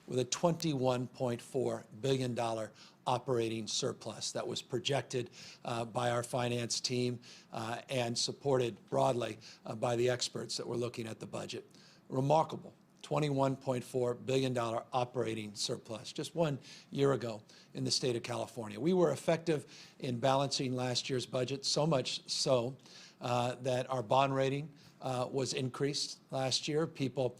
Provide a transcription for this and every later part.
with a $21.4 billion operating surplus that was projected by our finance team and supported broadly by the experts that were looking at the budget. Remarkable. $21.4 billion operating surplus just 1 year ago in the state of California. We were effective in balancing last year's budget, so much so that our bond rating was increased last year. People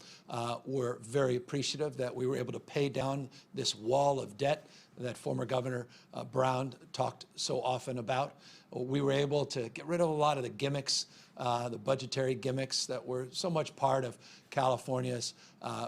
were very appreciative that we were able to pay down this wall of debt that former Governor Brown talked so often about. We were able to get rid of a lot of the gimmicks, the budgetary gimmicks that were so much part of California's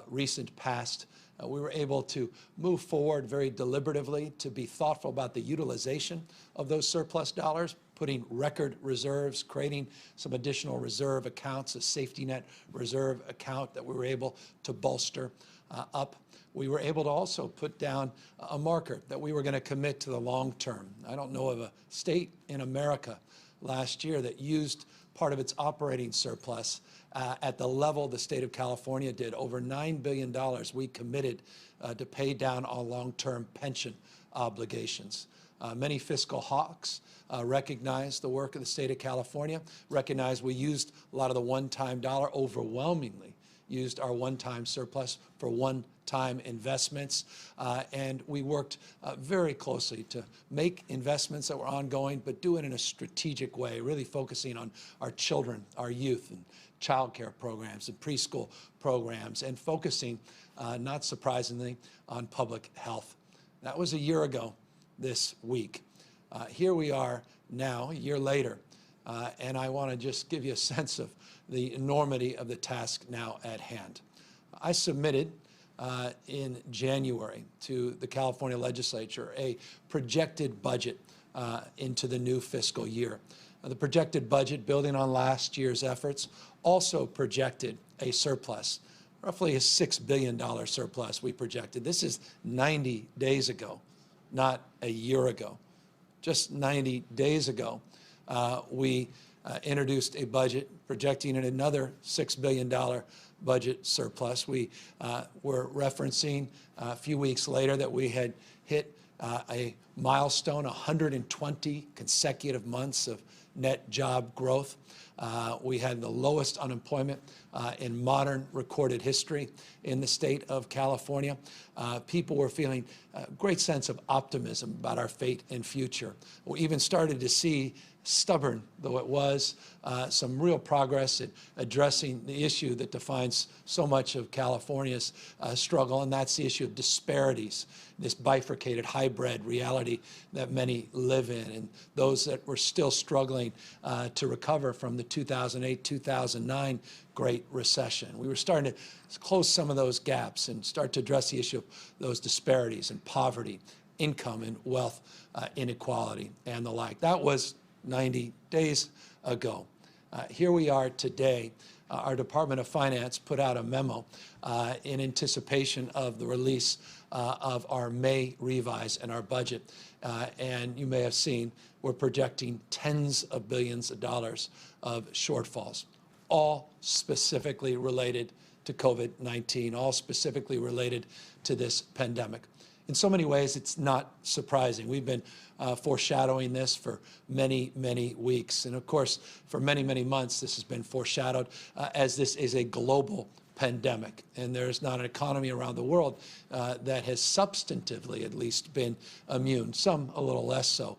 recent past. We were able to move forward very deliberatively to be thoughtful about the utilization of those surplus dollars, putting record reserves, creating some additional reserve accounts, a safety net reserve account that we were able to bolster up. We were able to also put down a marker that we were going to commit to the long term. I don't know of a state in America last year that used part of its operating surplus at the level the state of California did. Over $9 billion we committed to pay down our long-term pension obligations. Many fiscal hawks recognize the work of the state of California, recognize we used a lot of the one-time dollar, overwhelmingly used our one-time surplus for one-time investments, and we worked very closely to make investments that were ongoing, but do it in a strategic way, really focusing on our children, our youth, and child care programs and preschool programs, and focusing, not surprisingly, on public health. That was a year ago this week. Here we are now, a year later, and I want to just give you a sense of the enormity of the task now at hand. I submitted in January to the California legislature a projected budget into the new fiscal year. The projected budget, building on last year's efforts, also projected a surplus, roughly a $6 billion surplus we projected. This is 90 days ago, not a year ago. Just 90 days ago, we introduced a budget projecting another $6 billion budget surplus. We were referencing a few weeks later that we had hit a milestone, 120 consecutive months of net job growth. We had the lowest unemployment in modern recorded history in the state of California. People were feeling a great sense of optimism about our fate and future. We even started to see, stubborn though it was, some real progress in addressing the issue that defines so much of California's struggle, and that's the issue of disparities, this bifurcated hybrid reality that many live in, and those that were still struggling to recover from the 2008-2009 Great Recession. We were starting to close some of those gaps and start to address the issue of those disparities in poverty, income and wealth inequality, and the like. That was 90 days ago. Here we are today. Our Department of Finance put out a memo in anticipation of the release of our May revise and our budget. And you may have seen we're projecting tens of billions of dollars of shortfalls, all specifically related to COVID-19, all specifically related to this pandemic. In so many ways, it's not surprising. We've been foreshadowing this for many, many weeks. And of course, for many, many months, this has been foreshadowed as this is a global pandemic. And there's not an economy around the world that has substantively, at least, been immune, some a little less so,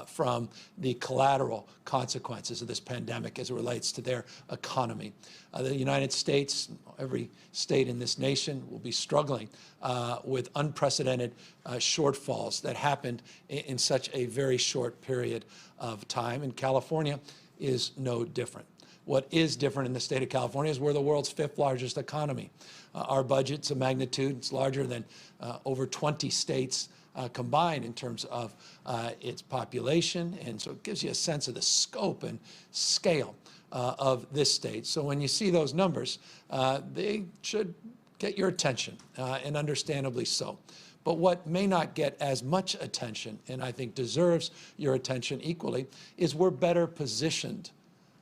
from the collateral consequences of this pandemic as it relates to their economy. The United States, every state in this nation, will be struggling with unprecedented shortfalls that happened in such a very short period of time. And California is no different. What is different in the state of California is we're the world's 5th largest economy. Our budget's a magnitude, it's larger than over 20 states combined in terms of its population, and so it gives you a sense of the scope and scale of this state. So when you see those numbers, they should get your attention, and understandably so. But what may not get as much attention, and I think deserves your attention equally, is we're better positioned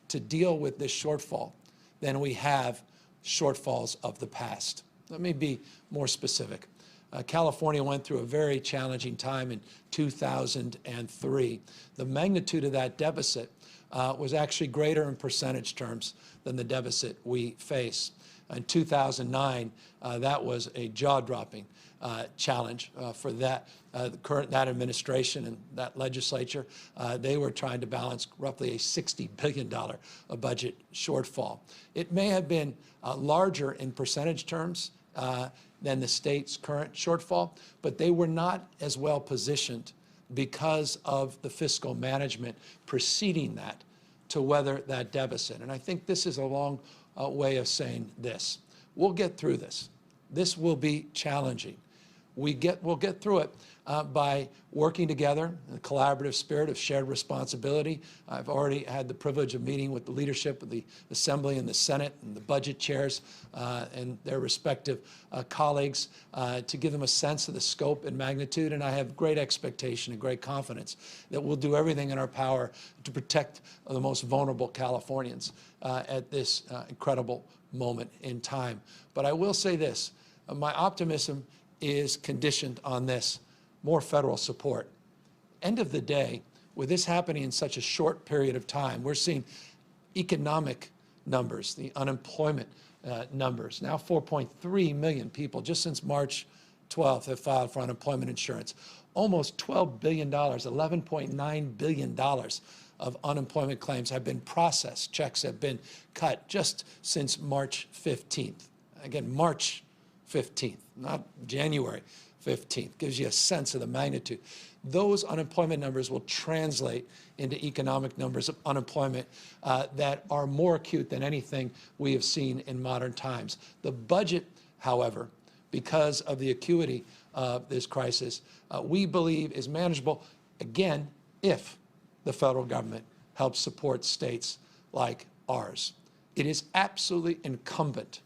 to deal with this shortfall than we have shortfalls of the past. Let me be more specific. California went through a very challenging time in 2003. The magnitude of that deficit was actually greater in percentage terms than the deficit we face. In 2009, that was a jaw-dropping challenge for that administration and that legislature. They were trying to balance roughly a $60 billion budget shortfall. It may have been larger in percentage terms than the state's current shortfall, but they were not as well positioned because of the fiscal management preceding that to weather that deficit. And I think this is a long way of saying this. We'll get through this. This will be challenging. We'll get through it by working together in a collaborative spirit of shared responsibility. I've already had the privilege of meeting with the leadership of the Assembly and the Senate and the budget chairs and their respective colleagues to give them a sense of the scope and magnitude. And I have great expectation and great confidence that we'll do everything in our power to protect the most vulnerable Californians at this incredible moment in time. But I will say this, my optimism is conditioned on this: more federal support. End of the day, with this happening in such a short period of time, we're seeing economic numbers, the unemployment numbers. Now 4.3 million people just since March 12th have filed for unemployment insurance. Almost $12 billion, $11.9 billion of unemployment claims have been processed. Checks have been cut just since March 15th. Again, March 15th, not January 15th. Gives you a sense of the magnitude. Those unemployment numbers will translate into economic numbers of unemployment that are more acute than anything we have seen in modern times. The budget, however, because of the acuity of this crisis, we believe is manageable, again, if the federal government helps support states like ours. It is absolutely incumbent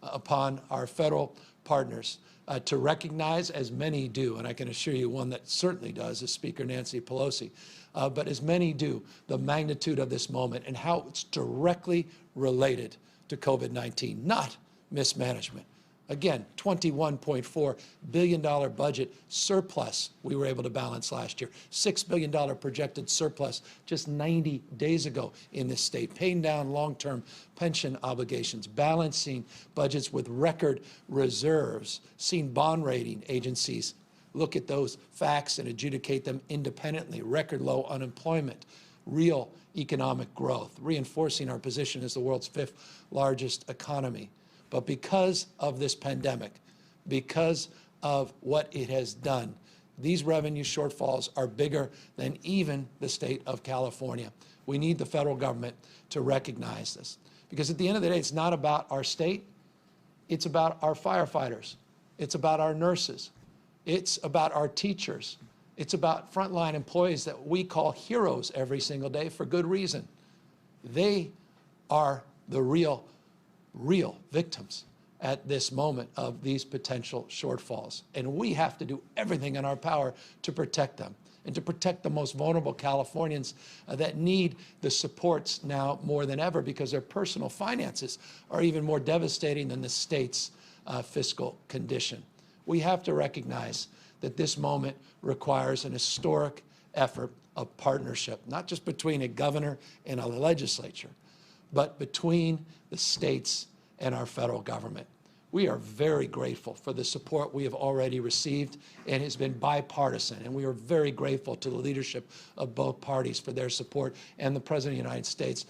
upon our federal partners to recognize, as many do, and I can assure you one that certainly does is Speaker Nancy Pelosi, but as many do, the magnitude of this moment and how it's directly related to COVID-19, not mismanagement. Again, $21.4 billion budget surplus we were able to balance last year. $6 billion projected surplus just 90 days ago in this state, paying down long-term pension obligations, balancing budgets with record reserves, seeing bond rating agencies look at those facts and adjudicate them independently, record low unemployment, real economic growth, reinforcing our position as the world's 5th largest economy. But because of this pandemic, because of what it has done, these revenue shortfalls are bigger than even the state of California. We need the federal government to recognize this. Because at the end of the day, it's not about our state, it's about our firefighters, it's about our nurses, it's about our teachers, it's about frontline employees that we call heroes every single day for good reason. They are the real victims at this moment of these potential shortfalls. And we have to do everything in our power to protect them and to protect the most vulnerable Californians that need the supports now more than ever because their personal finances are even more devastating than the state's fiscal condition. We have to recognize that this moment requires an historic effort of partnership, not just between a governor and a legislature, but between the states and our federal government. We are very grateful for the support we have already received, and it has been bipartisan, and we are very grateful to the leadership of both parties for their support and the President of the United States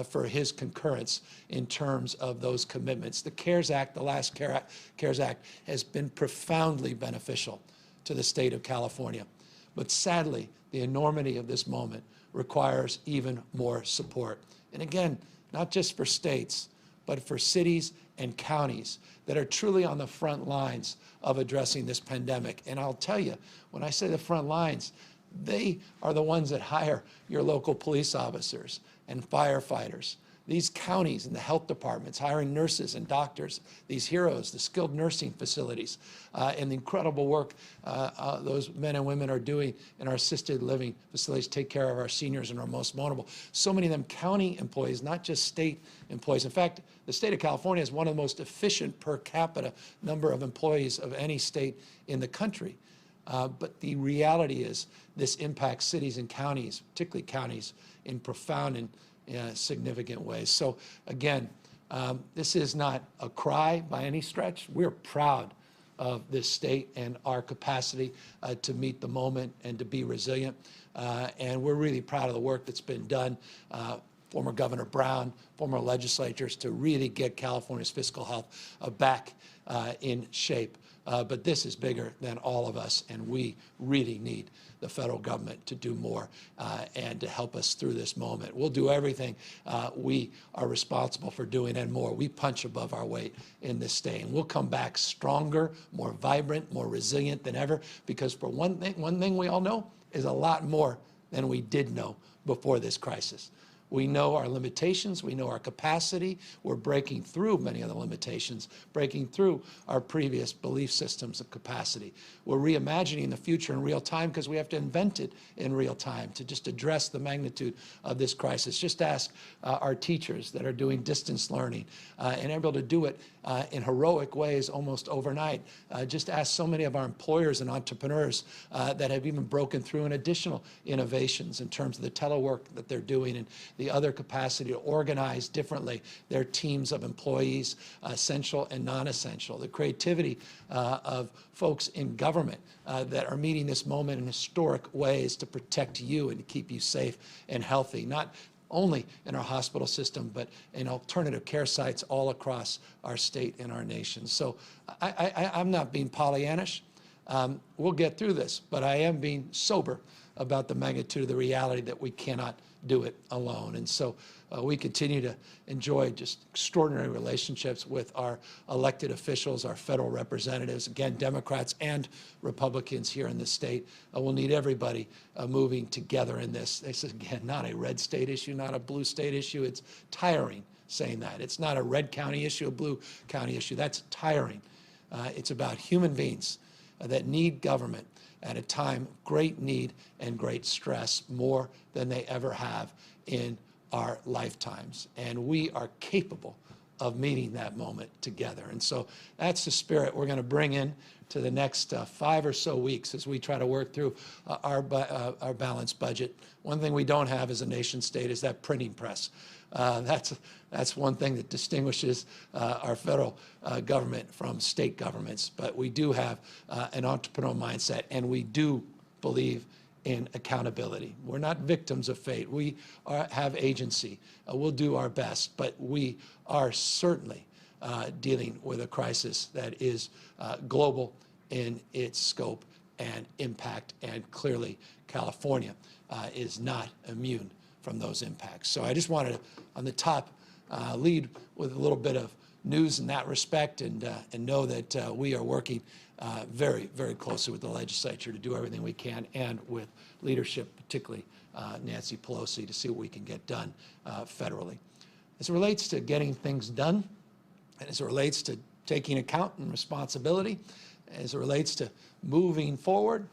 for his concurrence in terms of those commitments. The CARES Act, the last CARES Act, has been profoundly beneficial to the state of California. But sadly, the enormity of this moment requires even more support. And again, not just for states, but for cities and counties that are truly on the front lines of addressing this pandemic. And I'll tell you, when I say the front lines, they are the ones that hire your local police officers and firefighters. these counties and the health departments hiring nurses and doctors, these heroes, the skilled nursing facilities, and the incredible work those men and women are doing in our assisted living facilities to take care of our seniors and our most vulnerable. So many of them county employees, not just state employees. In fact, the state of California is one of the most efficient per capita number of employees of any state in the country. But the reality is this impacts cities and counties, particularly counties, in profound and significant ways. So again, this is not a cry by any stretch. We're proud of this state and our capacity to meet the moment and to be resilient. And we're really proud of the work that's been done. Former Governor Brown, former legislators, to really get California's fiscal health back in shape. But this is bigger than all of us, and we really need the federal government to do more and to help us through this moment. We'll do everything we are responsible for doing and more. We punch above our weight in this state, and we'll come back stronger, more vibrant, more resilient than ever, because for one thing we all know is a lot more than we did know before this crisis. We know our limitations, we know our capacity, we're breaking through many of the limitations, breaking through our previous belief systems of capacity. We're reimagining the future in real time because we have to invent it in real time to just address the magnitude of this crisis. Just ask our teachers that are doing distance learning and able to do it in heroic ways almost overnight. Just ask so many of our employers and entrepreneurs that have even broken through in additional innovations in terms of the telework that they're doing and the other capacity to organize differently their teams of employees, essential and non-essential, the creativity of folks in government that are meeting this moment in historic ways to protect you and to keep you safe and healthy, not only in our hospital system, but in alternative care sites all across our state and our nation. So I'm not being Pollyannish. We'll get through this, but I am being sober about the magnitude of the reality that we cannot do it alone. And so we continue to enjoy just extraordinary relationships with our elected officials, our federal representatives, again, Democrats and Republicans here in the state. We'll need everybody moving together in this. This is, again, not a red state issue, not a blue state issue. It's tiring saying that. It's not a red county issue, a blue county issue. That's tiring. It's about human beings that need government at a time of great need and great stress, more than they ever have in our lifetimes. And we are capable of meeting that moment together. And so that's the spirit we're going to bring in to the next 5 or so weeks as we try to work through our balanced budget. One thing we don't have as a nation state is that printing press. That's one thing that distinguishes our federal government from state governments. But we do have an entrepreneurial mindset, and we do believe in accountability. We're not victims of fate. We have agency. We'll do our best, but we are certainly dealing with a crisis that is global in its scope and impact, and clearly California is not immune from those impacts. So I just wanted to, on the top, lead with a little bit of news in that respect, and know that we are working very, very closely with the legislature to do everything we can, and with leadership, particularly Nancy Pelosi, to see what we can get done federally. As it relates to getting things done, and as it relates to taking account and responsibility, as it relates to moving forward,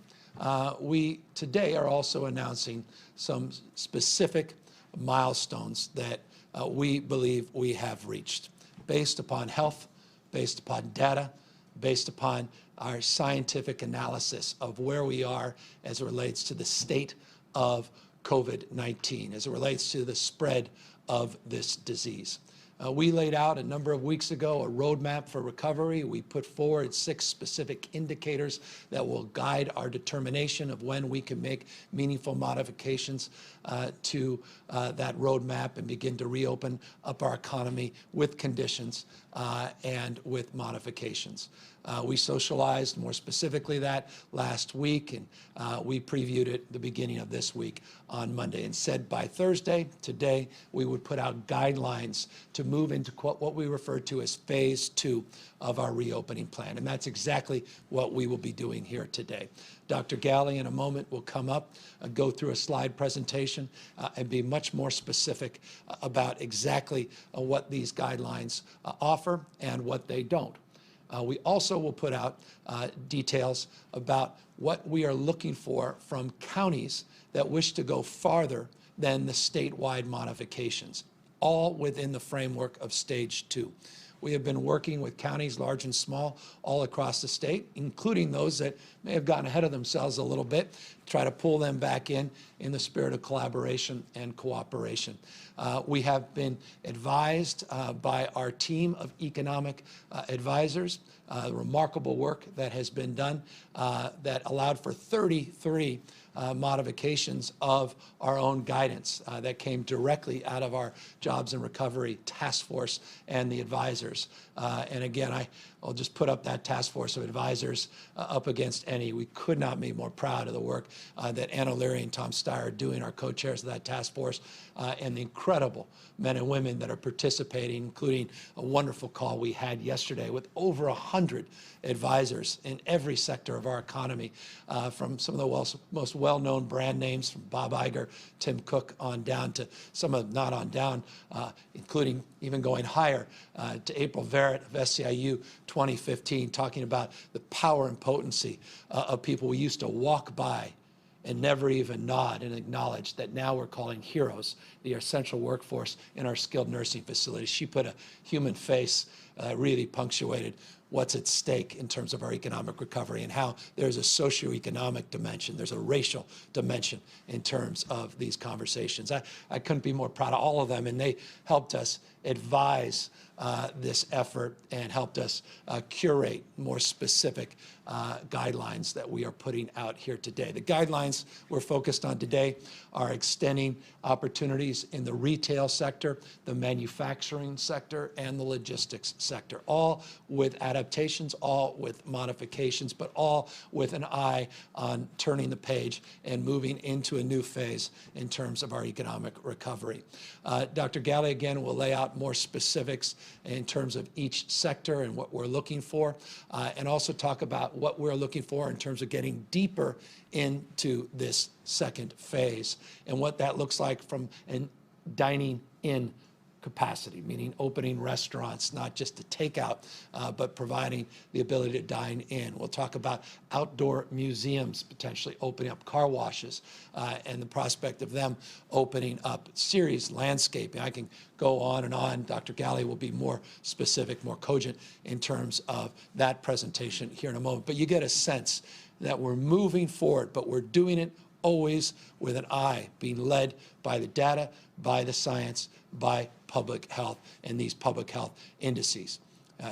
we today are also announcing some specific milestones that we believe we have reached, based upon health, based upon data, based upon our scientific analysis of where we are as it relates to the state of COVID-19, as it relates to the spread of this disease. We laid out a number of weeks ago a roadmap for recovery. We put forward 6 specific indicators that will guide our determination of when we can make meaningful modifications to that roadmap and begin to reopen up our economy with conditions and with modifications. We socialized more specifically that last week, and we previewed it the beginning of this week on Monday, and said by Thursday, today, we would put out guidelines to move into what we refer to as phase 2 of our reopening plan. And that's exactly what we will be doing here today. Dr. Galley in a moment will come up and go through a slide presentation and be much more specific about exactly what these guidelines offer and what they don't. We also will put out details about what we are looking for from counties that wish to go farther than the statewide modifications, all within the framework of stage 2. We have been working with counties, large and small, all across the state, including those that may have gotten ahead of themselves a little bit, try to pull them back in the spirit of collaboration and cooperation. We have been advised by our team of economic advisors, remarkable work that has been done that allowed for 33 modifications of our own guidance that came directly out of our Jobs and Recovery Task Force and the advisors. And again, I'll just put up that task force of advisors up against any. We could not be more proud of the work that Ann O'Leary and Tom Steyer are doing, our co-chairs of that task force, and the incredible men and women that are participating, including a wonderful call we had yesterday with over 100 advisors in every sector of our economy, from some of the most well-known brand names, from Bob Iger, Tim Cook, on down to some of, not on down, including even going higher, to April Verrett of SEIU 2015, talking about the power and potency of people we used to walk by and never even nod and acknowledge, that now we're calling heroes, the essential workforce in our skilled nursing facilities. She put a human face, really punctuated what's at stake in terms of our economic recovery and how there's a socioeconomic dimension, there's a racial dimension in terms of these conversations. I couldn't be more proud of all of them, and they helped us advise this effort and helped us curate more specific guidelines that we are putting out here today. The guidelines we're focused on today are extending opportunities in the retail sector, the manufacturing sector, and the logistics sector, all with adaptations, all with modifications, but all with an eye on turning the page and moving into a new phase in terms of our economic recovery. Dr. Galley, again, will lay out more specifics in terms of each sector and what we're looking for, and also talk about what we're looking for in terms of getting deeper into this second phase and what that looks like from a dining in capacity, meaning opening restaurants, not just to take out, but providing the ability to dine in. We'll talk about outdoor museums potentially opening up, car washes, and the prospect of them opening up, series landscaping. I can go on and on. Dr. Galley will be more specific, more cogent in terms of that presentation here in a moment. But you get a sense that we're moving forward, but we're doing it always with an eye, being led by the data, by the science, by public health and these public health indices.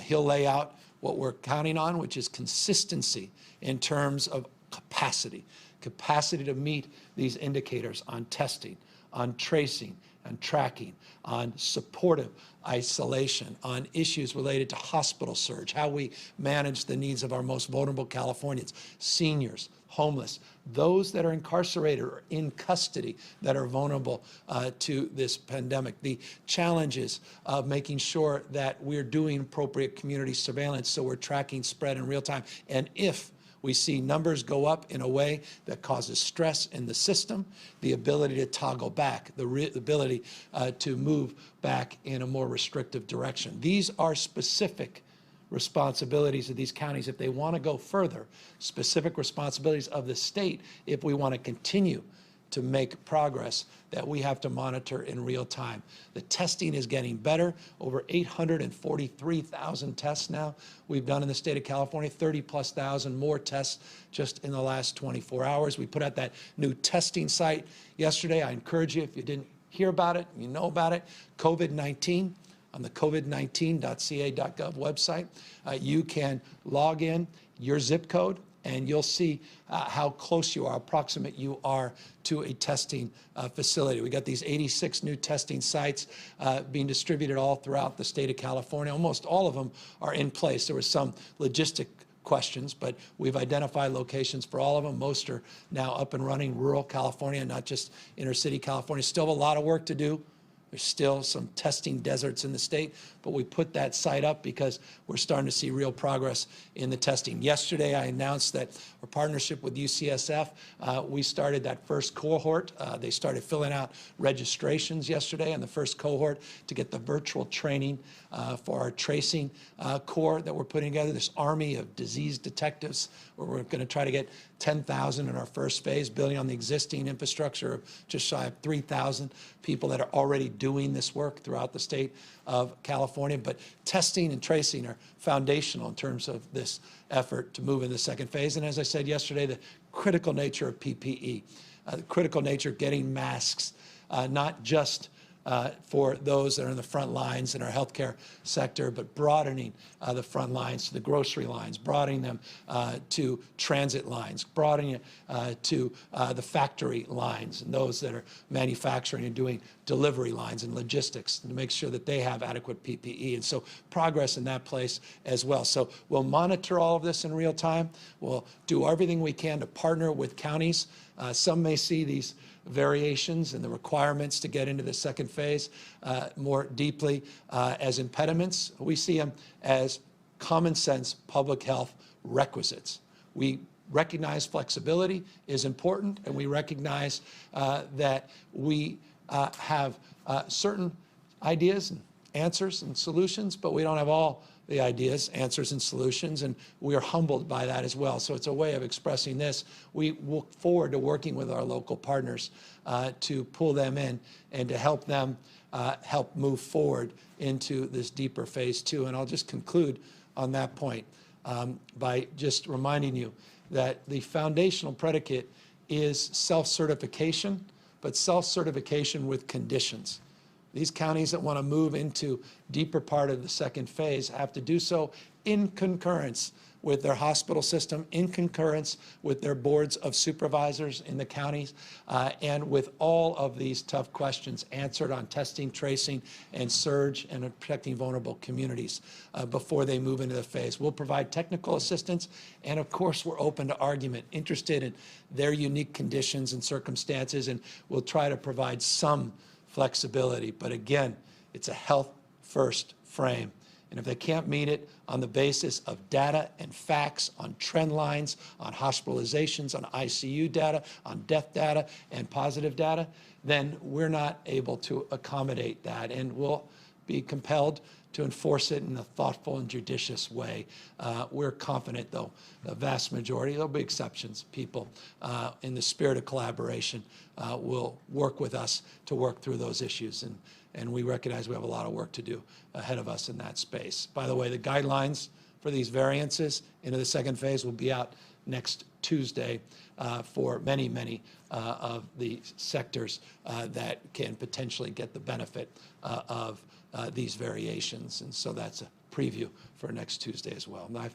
He'll lay out what we're counting on, which is consistency in terms of capacity to meet these indicators on testing, on tracing, and tracking, on supportive isolation, on issues related to hospital surge, how we manage the needs of our most vulnerable Californians, seniors, homeless, those that are incarcerated or in custody that are vulnerable to this pandemic, the challenges of making sure that we're doing appropriate community surveillance so we're tracking spread in real time. And if we see numbers go up in a way that causes stress in the system, the ability to toggle back, the ability to move back in a more restrictive direction. These are specific responsibilities of these counties if they want to go further, specific responsibilities of the state if we want to continue to make progress that we have to monitor in real time. The testing is getting better. Over 843,000 tests now we've done in the state of California, 30+ thousand more tests just in the last 24 hours. We put out that new testing site yesterday. I encourage you, if you didn't hear about it, you know about it, COVID-19, on the covid19.ca.gov website. You can log in your zip code and you'll see how close you are, approximate you are to a testing facility. We got these 86 new testing sites being distributed all throughout the state of California. Almost all of them are in place. There was some logistic questions, but we've identified locations for all of them. Most are now up and running, rural California, not just inner city California. Still a lot of work to do. There's still some testing deserts in the state, but we put that site up because we're starting to see real progress in the testing. Yesterday, I announced that our partnership with UCSF, we started that first cohort. They started filling out registrations yesterday in the first cohort to get the virtual training for our tracing corps that we're putting together, this army of disease detectives, where we're going to try to get 10,000 in our first phase, building on the existing infrastructure of just shy of 3,000 people that are already doing this work throughout the state of California. But testing and tracing are foundational in terms of this effort to move in the second phase. And as I said yesterday, the critical nature of PPE, the critical nature of getting masks, not just for those that are in the front lines in our healthcare sector, but broadening the front lines to the grocery lines, broadening them to transit lines, broadening it to the factory lines and those that are manufacturing and doing delivery lines and logistics to make sure that they have adequate PPE. And so progress in that place as well. So we'll monitor all of this in real time. We'll do everything we can to partner with counties. Some may see these variations and the requirements to get into the second phase more deeply as impediments. We see them as common sense public health requisites. We recognize flexibility is important, and we recognize that we have certain ideas and answers and solutions, but we don't have all the ideas, answers, and solutions, and we are humbled by that as well. So it's a way of expressing this. We look forward to working with our local partners to pull them in and to help them help move forward into this deeper phase two. And I'll just conclude on that point by just reminding you that the foundational predicate is self-certification, but self-certification with conditions. These counties that want to move into deeper part of the second phase have to do so in concurrence with their hospital system, in concurrence with their boards of supervisors in the counties, and with all of these tough questions answered on testing, tracing, and surge, and protecting vulnerable communities before they move into the phase. We'll provide technical assistance, and of course, we're open to argument, interested in their unique conditions and circumstances, and we'll try to provide some flexibility. But again, it's a health-first frame. And if they can't meet it on the basis of data and facts, on trend lines, on hospitalizations, on ICU data, on death data, and positive data, then we're not able to accommodate that. And we'll be compelled to enforce it in a thoughtful and judicious way. We're confident, though, the vast majority, there'll be exceptions, people in the spirit of collaboration will work with us to work through those issues. And we recognize we have a lot of work to do ahead of us in that space. By the way, the guidelines for these variances into the second phase will be out next Tuesday for many, many of the sectors that can potentially get the benefit of these variations. And so that's a preview for next Tuesday as well. And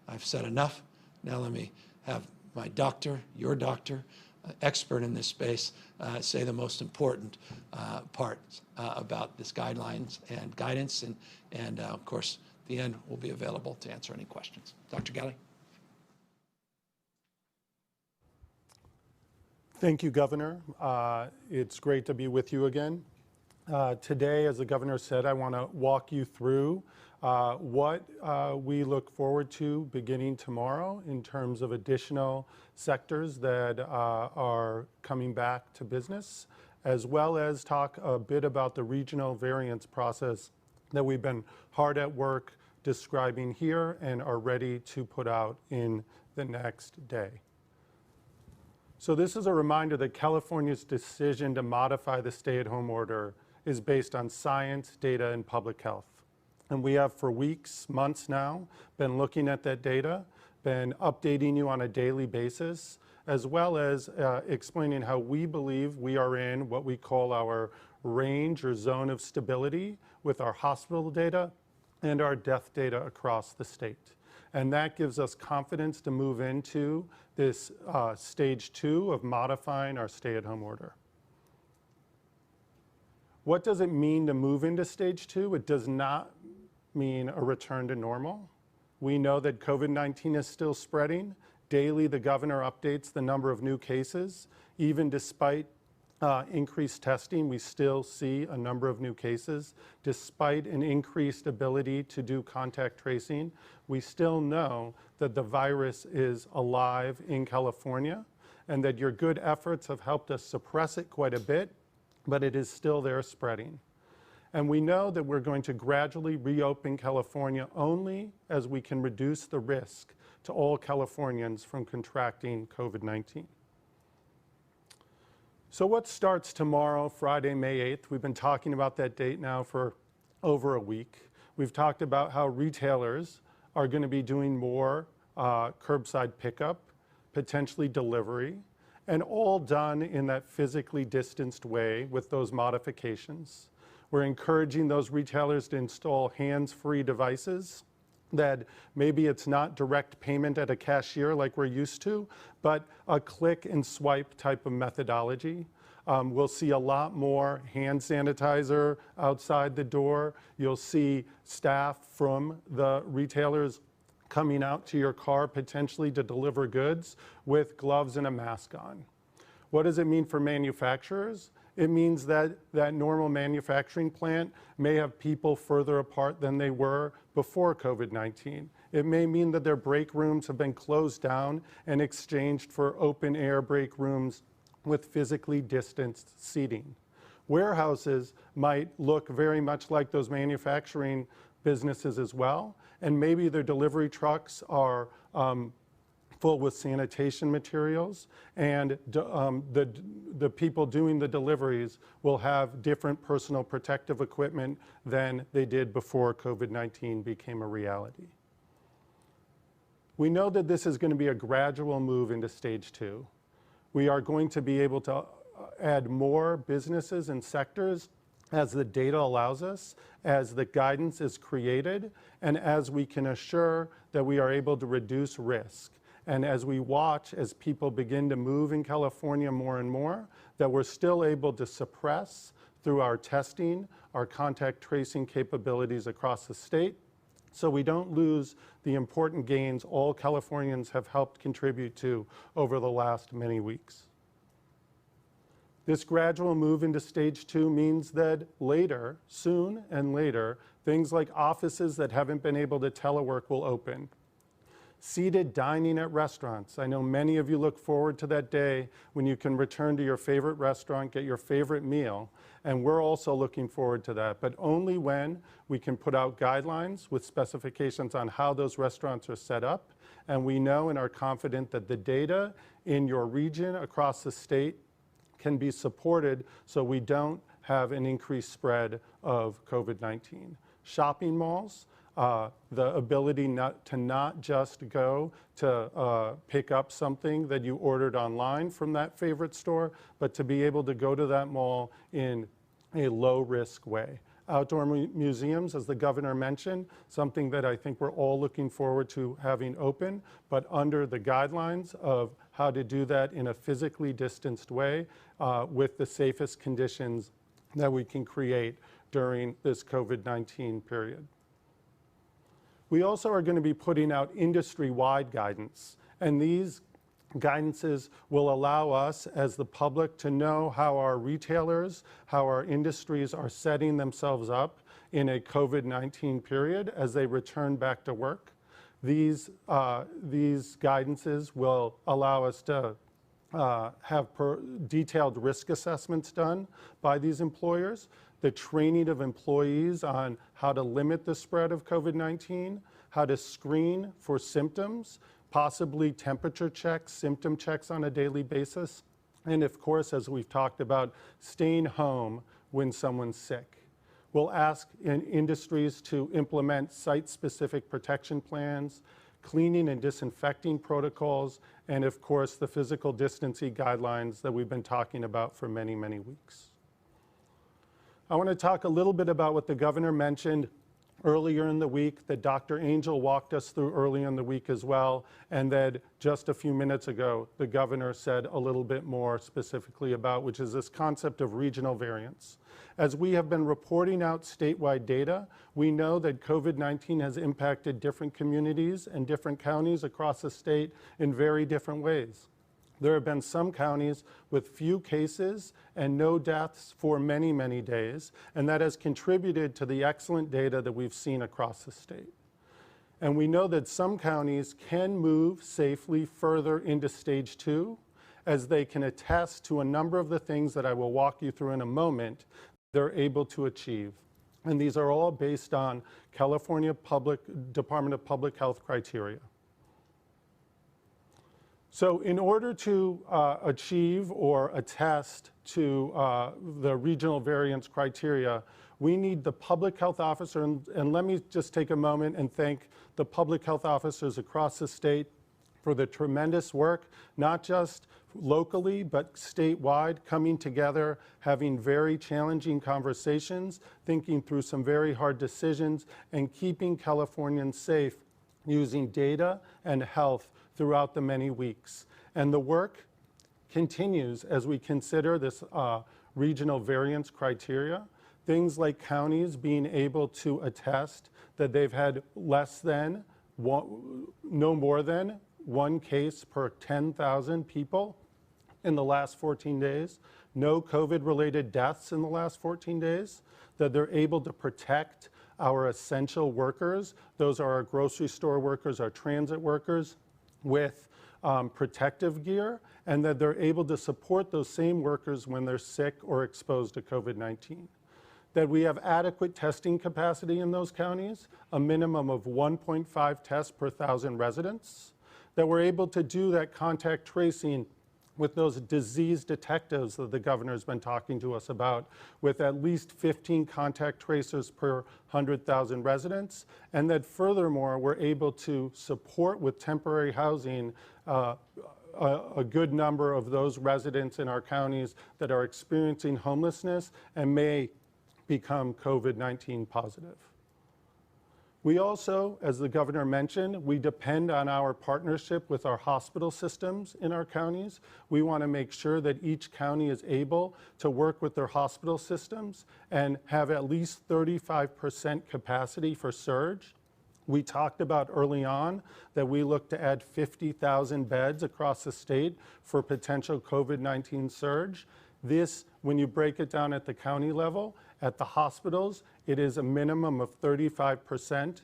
I've said enough. Now let me have my doctor, your doctor, expert in this space, say the most important part about this guidelines and guidance. And of course, at the end, we'll be available to answer any questions. Dr. Galley. Thank you, Governor. It's great to be with you again. Today, as the Governor said, I want to walk you through what we look forward to beginning tomorrow in terms of additional sectors that are coming back to business, as well as talk a bit about the regional variance process that we've been hard at work describing here and are ready to put out in the next day. So this is a reminder that California's decision to modify the stay-at-home order is based on science, data, and public health. And we have for weeks, months now, been looking at that data, been updating you on a daily basis, as well as explaining how we believe we are in what we call our range or zone of stability with our hospital data and our death data across the state. And that gives us confidence to move into this stage 2 of modifying our stay-at-home order. What does it mean to move into stage 2? It does not mean a return to normal. We know that COVID-19 is still spreading. Daily, the governor updates the number of new cases. Even despite increased testing, we still see a number of new cases. Despite an increased ability to do contact tracing, we still know that the virus is alive in California and that your good efforts have helped us suppress it quite a bit, but it is still there spreading. And we know that we're going to gradually reopen California only as we can reduce the risk to all Californians from contracting COVID-19. So what starts tomorrow, Friday, May 8th? We've been talking about that date now for over a week. We've talked about how retailers are going to be doing more curbside pickup, potentially delivery, and all done in that physically distanced way with those modifications. We're encouraging those retailers to install hands-free devices that maybe it's not direct payment at a cashier like we're used to, but a click and swipe type of methodology. We'll see a lot more hand sanitizer outside the door. You'll see staff from the retailers coming out to your car potentially to deliver goods with gloves and a mask on. What does it mean for manufacturers? It means that that normal manufacturing plant may have people further apart than they were before COVID-19. It may mean that their break rooms have been closed down and exchanged for open air break rooms with physically distanced seating. Warehouses might look very much like those manufacturing businesses as well, and maybe their delivery trucks are full with sanitation materials, and the people doing the deliveries will have different personal protective equipment than they did before COVID-19 became a reality. We know that this is going to be a gradual move into stage 2. We are going to be able to add more businesses and sectors as the data allows us, as the guidance is created, and as we can assure that we are able to reduce risk. And as we watch, as people begin to move in California more and more, that we're still able to suppress through our testing, our contact tracing capabilities across the state, so we don't lose the important gains all Californians have helped contribute to over the last many weeks. This gradual move into stage 2 means that later, soon and later, things like offices that haven't been able to telework will open. Seated dining at restaurants. I know many of you look forward to that day when you can return to your favorite restaurant, get your favorite meal, and we're also looking forward to that, but only when we can put out guidelines with specifications on how those restaurants are set up, and we know and are confident that the data in your region across the state can be supported so we don't have an increased spread of COVID-19. Shopping malls, the ability to not just go to pick up something that you ordered online from that favorite store, but to be able to go to that mall in a low-risk way. Outdoor museums, as the governor mentioned, something that I think we're all looking forward to having open, but under the guidelines of how to do that in a physically distanced way with the safest conditions that we can create during this COVID-19 period. We also are going to be putting out industry-wide guidance, and these guidances will allow us as the public to know how our retailers, how our industries are setting themselves up in a COVID-19 period as they return back to work. These guidances will allow us to have detailed risk assessments done by these employers, the training of employees on how to limit the spread of COVID-19, how to screen for symptoms, possibly temperature checks, symptom checks on a daily basis, and of course, as we've talked about, staying home when someone's sick. We'll ask industries to implement site-specific protection plans, cleaning and disinfecting protocols, and of course, the physical distancing guidelines that we've been talking about for many, many weeks. I want to talk a little bit about what the governor mentioned earlier in the week, that Dr. Angel walked us through early in the week as well, and that just a few minutes ago, the governor said a little bit more specifically about, which is this concept of regional variance. As we have been reporting out statewide data, we know that COVID-19 has impacted different communities and different counties across the state in very different ways. There have been some counties with few cases and no deaths for many, many days, and that has contributed to the excellent data that we've seen across the state. And we know that some counties can move safely further into stage 2, as they can attest to a number of the things that I will walk you through in a moment they're able to achieve. And these are all based on California Department of Public Health criteria. So in order to achieve or attest to the regional variance criteria, we need the public health officer, and let me just take a moment and thank the public health officers across the state for the tremendous work, not just locally, but statewide, coming together, having very challenging conversations, thinking through some very hard decisions, and keeping Californians safe using data and health throughout the many weeks. And the work continues as we consider this regional variance criteria. Things like counties being able to attest that they've had less than, no more than one case per 10,000 people in the last 14 days, no COVID-related deaths in the last 14 days, that they're able to protect our essential workers. Those are our grocery store workers, our transit workers, with protective gear, and that they're able to support those same workers when they're sick or exposed to COVID-19. That we have adequate testing capacity in those counties, a minimum of 1.5 tests per 1,000 residents. That we're able to do that contact tracing with those disease detectives that the governor's been talking to us about, with at least 15 contact tracers per 100,000 residents, and that furthermore, we're able to support with temporary housing a good number of those residents in our counties that are experiencing homelessness and may become COVID-19 positive. We also, as the governor mentioned, we depend on our partnership with our hospital systems in our counties. We want to make sure that each county is able to work with their hospital systems and have at least 35% capacity for surge. We talked about early on that we look to add 50,000 beds across the state for potential COVID-19 surge. This, when you break it down at the county level, at the hospitals, it is a minimum of 35%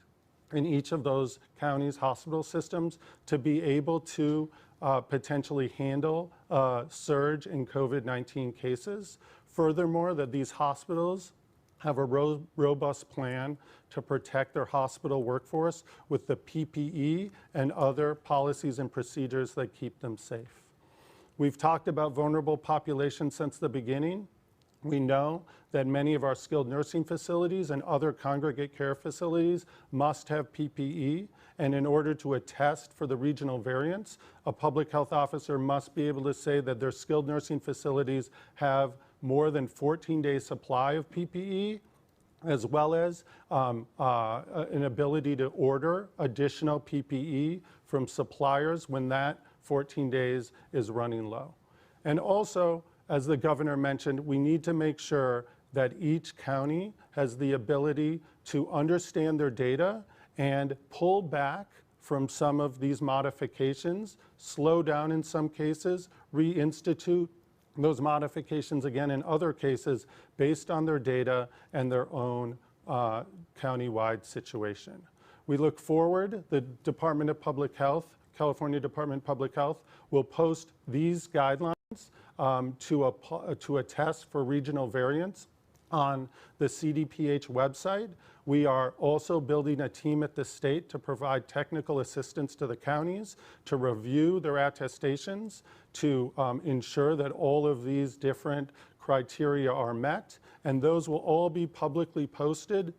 in each of those counties' hospital systems to be able to potentially handle a surge in COVID-19 cases. Furthermore, that these hospitals have a robust plan to protect their hospital workforce with the PPE and other policies and procedures that keep them safe. We've talked about vulnerable populations since the beginning. We know that many of our skilled nursing facilities and other congregate care facilities must have PPE, and in order to attest for the regional variance, a public health officer must be able to say that their skilled nursing facilities have more than 14 days supply of PPE, as well as an ability to order additional PPE from suppliers when that 14 days is running low. And also, as the governor mentioned, we need to make sure that each county has the ability to understand their data and pull back from some of these modifications, slow down in some cases, reinstitute those modifications again in other cases based on their data and their own county-wide situation. We look forward, the Department of Public Health, California Department of Public Health, will post these guidelines to a test for regional variance on the CDPH website. We are also building a team at the state to provide technical assistance to the counties, to review their attestations, to ensure that all of these different criteria are met, and those will all be publicly posted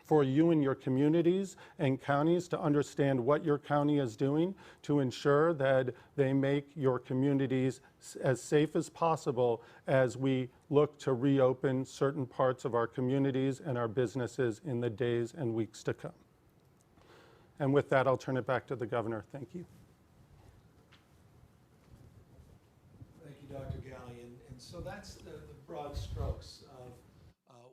for you and your communities and counties to understand what your county is doing to ensure that they make your communities as safe as possible as we look to reopen certain parts of our communities and our businesses in the days and weeks to come. And with that, I'll turn it back to the governor. Thank you. Thank you, Dr. Galley. And so that's the broad strokes of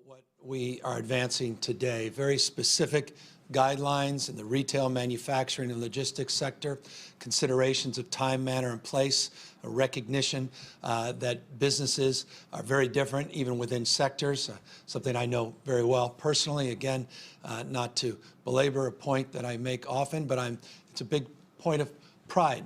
what we are advancing today. Very specific guidelines in the retail, manufacturing, and logistics sector, considerations of time, manner, and place, a recognition that businesses are very different even within sectors, something I know very well personally. Again, not to belabor a point that I make often, but it's a big point of pride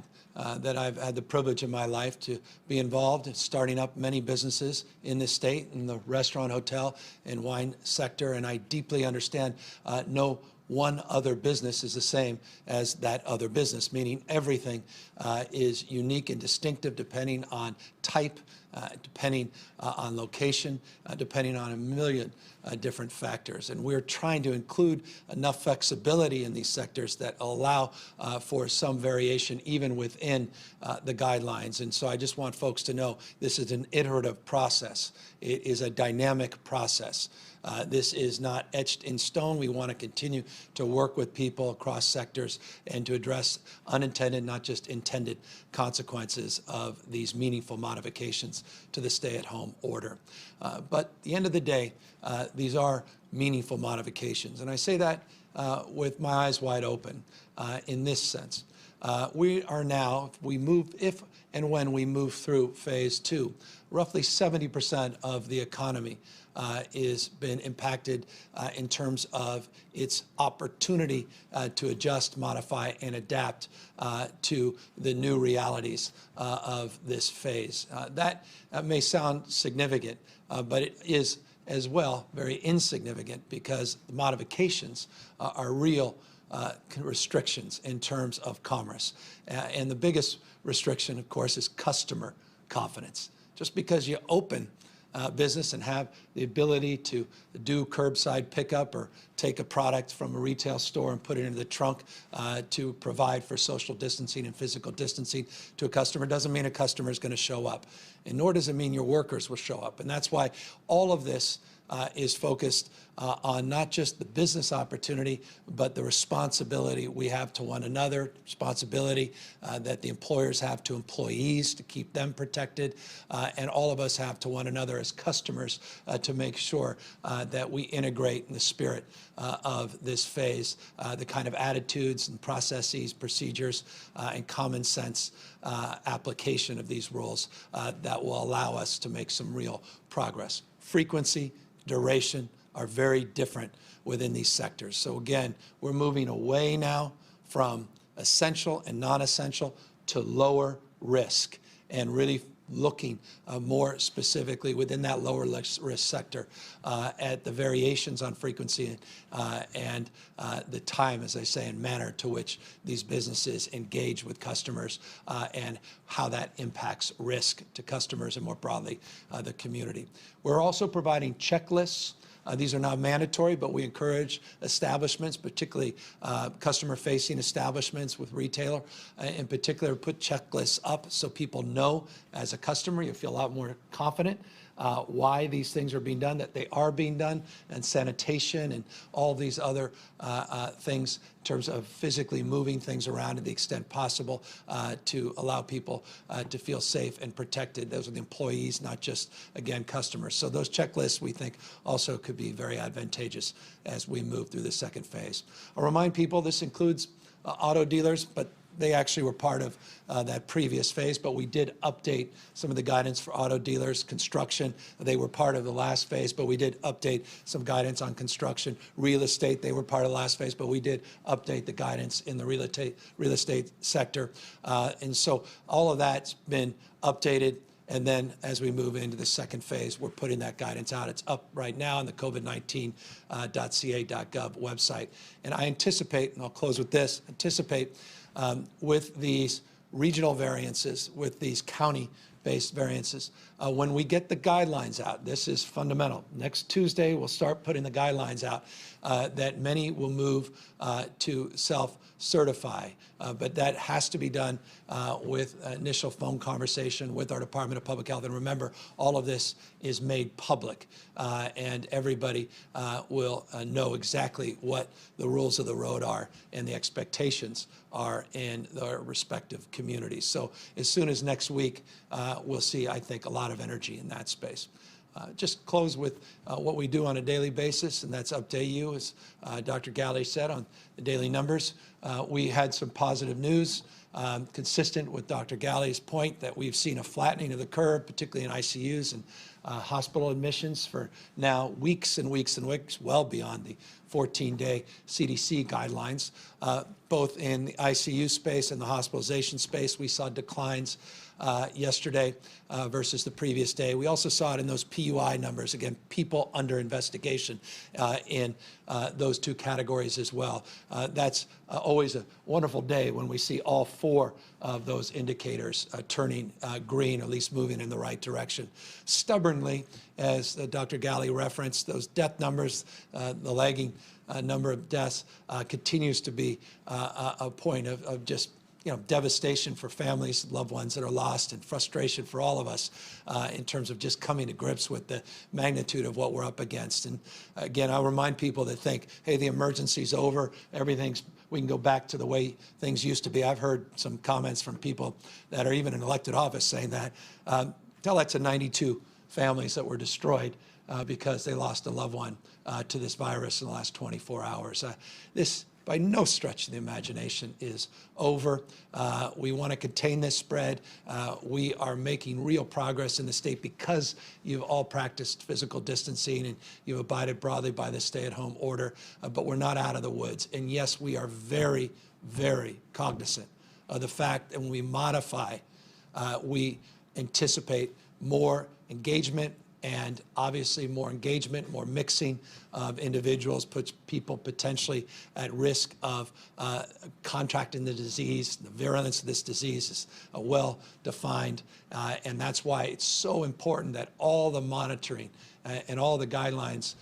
that I've had the privilege in my life to be involved in starting up many businesses in this state, in the restaurant, hotel, and wine sector, and I deeply understand no one other business is the same as that other business, meaning everything is unique and distinctive depending on type, depending on location, depending on a million different factors. And we're trying to include enough flexibility in these sectors that allow for some variation even within the guidelines. And so I just want folks to know this is an iterative process. It is a dynamic process. This is not etched in stone. We want to continue to work with people across sectors and to address unintended, not just intended, consequences of these meaningful modifications to the stay-at-home order. But at the end of the day, these are meaningful modifications. And I say that with my eyes wide open in this sense. We are now, if and when we move through phase 2, roughly 70% of the economy is been impacted in terms of its opportunity to adjust, modify, and adapt to the new realities of this phase. That may sound significant, but it is as well very insignificant because the modifications are real restrictions in terms of commerce. And the biggest restriction, of course, is customer confidence. Just because you open business and have the ability to do curbside pickup or take a product from a retail store and put it into the trunk to provide for social distancing and physical distancing to a customer doesn't mean a customer is going to show up. And nor does it mean your workers will show up. And that's why all of this is focused on not just the business opportunity, but the responsibility we have to one another, responsibility that the employers have to employees to keep them protected, and all of us have to one another as customers to make sure that we integrate in the spirit of this phase the kind of attitudes and processes, procedures, and common sense application of these rules that will allow us to make some real progress. Frequency, duration are very different within these sectors. So again, we're moving away now from essential and non-essential to lower risk and really looking more specifically within that lower risk sector at the variations on frequency and the time, as I say, and manner to which these businesses engage with customers and how that impacts risk to customers and more broadly the community. We're also providing checklists. These are not mandatory, but we encourage establishments, particularly customer-facing establishments with retailer, in particular, put checklists up so people know as a customer, you feel a lot more confident why these things are being done, that they are being done, and sanitation and all these other things in terms of physically moving things around to the extent possible to allow people to feel safe and protected. Those are the employees, not just, again, customers. So those checklists, we think, also could be very advantageous as we move through the second phase. I'll remind people this includes auto dealers, but they actually were part of that previous phase, but we did update some of the guidance for auto dealers. Construction, they were part of the last phase, but we did update some guidance on construction. Real estate, they were part of the last phase, but we did update the guidance in the real estate sector. And so all of that's been updated. And then as we move into the second phase, we're putting that guidance out. It's up right now on the covid19.ca.gov website. And I anticipate, and I'll close with this, with these regional variances, with these county based variances. When we get the guidelines out, this is fundamental. Next Tuesday, we'll start putting the guidelines out that many will move to self-certify. But that has to be done with initial phone conversation with our Department of Public Health. And remember, all of this is made public, and everybody will know exactly what the rules of the road are and the expectations are in their respective communities. So as soon as next week, we'll see, I think, a lot of energy in that space. Just close with what we do on a daily basis, and that's update you, as Dr. Galley said, on the daily numbers. We had some positive news, consistent with Dr. Galley's point that we've seen a flattening of the curve, particularly in ICUs and hospital admissions for now weeks and weeks and weeks, well beyond the 14-day CDC guidelines. Both in the ICU space and the hospitalization space, we saw declines yesterday versus the previous day. We also saw it in those PUI numbers, again, people under investigation in those two categories as well. That's always a wonderful day when we see all four of those indicators turning green, or at least moving in the right direction. Stubbornly, as Dr. Galley referenced, those death numbers, the lagging number of deaths continues to be a point of just devastation for families, loved ones that are lost, and frustration for all of us in terms of just coming to grips with the magnitude of what we're up against. And again, I'll remind people that think, hey, the emergency's over, we can go back to the way things used to be. I've heard some comments from people that are even in elected office saying that. Tell that to 92 families that were destroyed because they lost a loved one to this virus in the last 24 hours. This, by no stretch of the imagination, is over. We want to contain this spread. We are making real progress in the state because you've all practiced physical distancing and you've abided broadly by the stay-at-home order, but we're not out of the woods. And yes, we are very, very cognizant of the fact that when we modify, we anticipate more engagement, and obviously more engagement, more mixing of individuals puts people potentially at risk of contracting the disease. The virulence of this disease is well defined, and that's why it's so important that all the monitoring and all the guidelines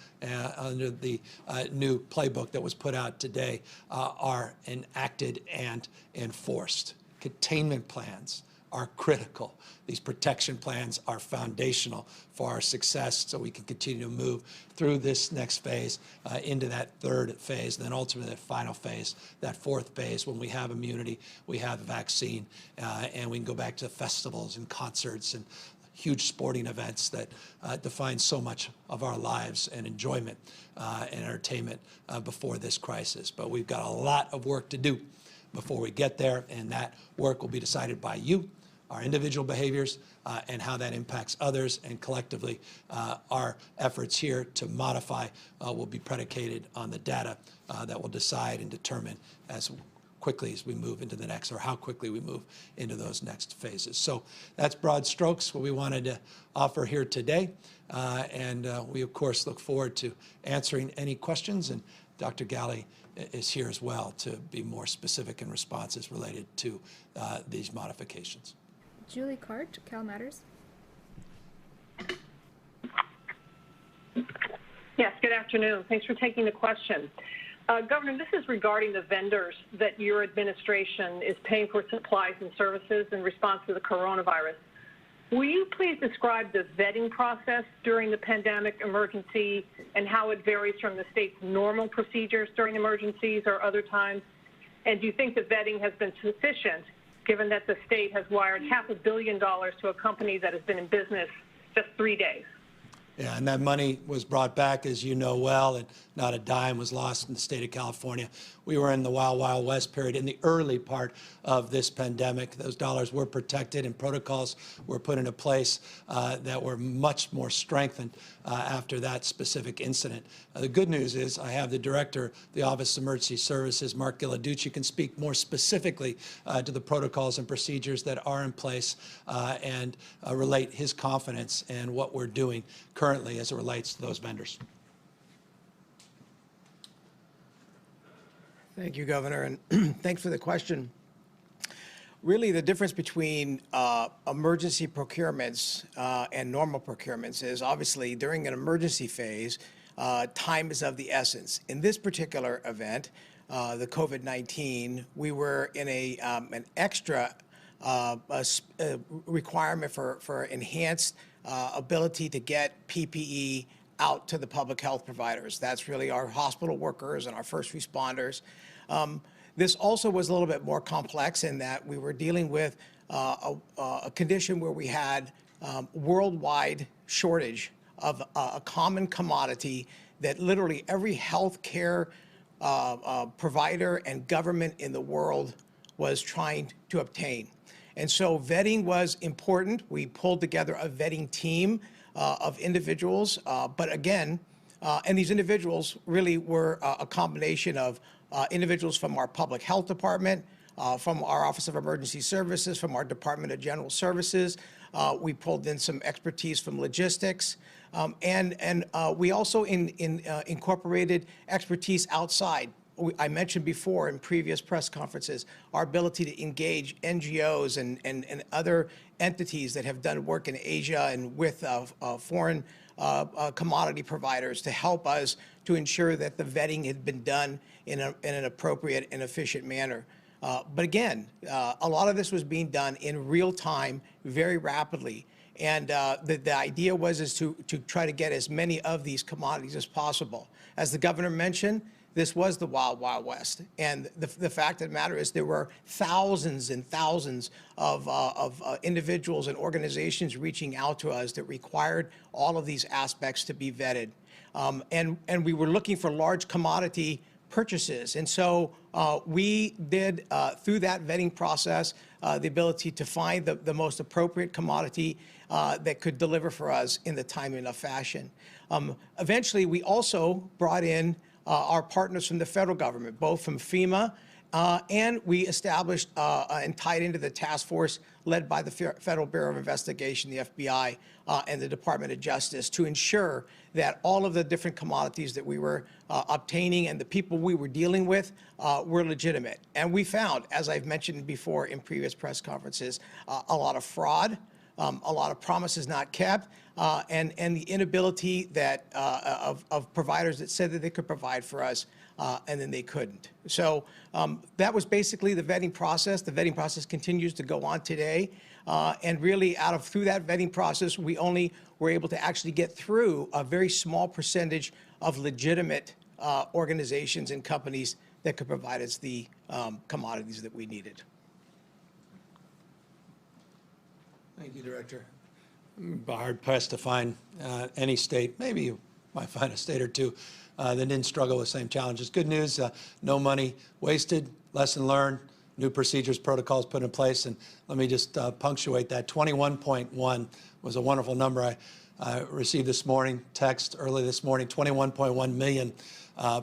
under the new playbook that was put out today are enacted and enforced. Containment plans are critical. These protection plans are foundational for our success, so we can continue to move through this next phase into that third phase, and then ultimately that final phase, that fourth phase, when we have immunity, we have a vaccine, and we can go back to festivals and concerts and huge sporting events that define so much of our lives and enjoyment and entertainment before this crisis. But we've got a lot of work to do before we get there, and that work will be decided by you, our individual behaviors, and how that impacts others, and collectively our efforts here to modify will be predicated on the data that will decide and determine as quickly as we move into the next, or how quickly we move into those next phases. So that's broad strokes what we wanted to offer here today, and we of course look forward to answering any questions, and Dr. Galley is here as well to be more specific in responses related to these modifications. Julie Cart, Cal Matters. Yes, good afternoon. Thanks for taking the question. Governor, this is regarding the vendors that your administration is paying for supplies and services in response to the coronavirus. Will you please describe the vetting process during the pandemic emergency and how it varies from the state's normal procedures during emergencies or other times? And do you think the vetting has been sufficient, given that the state has wired $500 million to a company that has been in business just 3 days? Yeah, and that money was brought back, as you know well, and not a dime was lost in the state of California. We were in the Wild Wild West period in the early part of this pandemic. Those dollars were protected, and protocols were put into place that were much more strengthened after that specific incident. The good news is I have the director of the Office of Emergency Services, Mark Gilladucci, can speak more specifically to the protocols and procedures that are in place and relate his confidence in what we're doing currently as it relates to those vendors. Thank you, Governor, and thanks for the question. really the difference between emergency procurements and normal procurements is obviously during an emergency phase, time is of the essence. In this particular event, the COVID-19, we were in an extra requirement for enhanced ability to get PPE out to the public health providers. That's really our hospital workers and our first responders. This also was a little bit more complex in that we were dealing with a condition where we had worldwide shortage of a common commodity that literally every healthcare provider and government in the world was trying to obtain. And so vetting was important. We pulled together a vetting team of individuals, but again, and these individuals really were a combination of individuals from our public health department, from our Office of Emergency Services, from our Department of General Services. We pulled in some expertise from logistics, and we also incorporated expertise outside. I mentioned before in previous press conferences our ability to engage NGOs and other entities that have done work in Asia and with foreign commodity providers to help us to ensure that the vetting had been done in an appropriate and efficient manner. But again, a lot of this was being done in real time, very rapidly. And the idea was to try to get as many of these commodities as possible. As the governor mentioned, this was the wild, wild west. And the fact of the matter is there were thousands and thousands of individuals and organizations reaching out to us that required all of these aspects to be vetted. And we were looking for large commodity purchases. And so we did, through that vetting process, the ability to find the most appropriate commodity that could deliver for us in the timely enough fashion. Eventually, we also brought in our partners from the federal government, both from FEMA, and we established and tied into the task force led by the Federal Bureau of Investigation, the FBI, and the Department of Justice to ensure that all of the different commodities that we were obtaining and the people we were dealing with were legitimate. And we found, as I've mentioned before in previous press conferences, a lot of fraud, a lot of promises not kept, and the inability that of providers that said that they could provide for us, and then they couldn't. So that was basically the vetting process. The vetting process continues to go on today, and really through that vetting process, we only were able to actually get through a very small percentage of legitimate organizations and companies that could provide us the commodities that we needed. Thank you, Director. I'm hard-pressed to find any state, maybe you might find a state or two, that didn't struggle with the same challenges. Good news, no money wasted, lesson learned, new procedures, protocols put in place. And let me just punctuate that. 21.1 was a wonderful number I received this morning, text early this morning, 21.1 million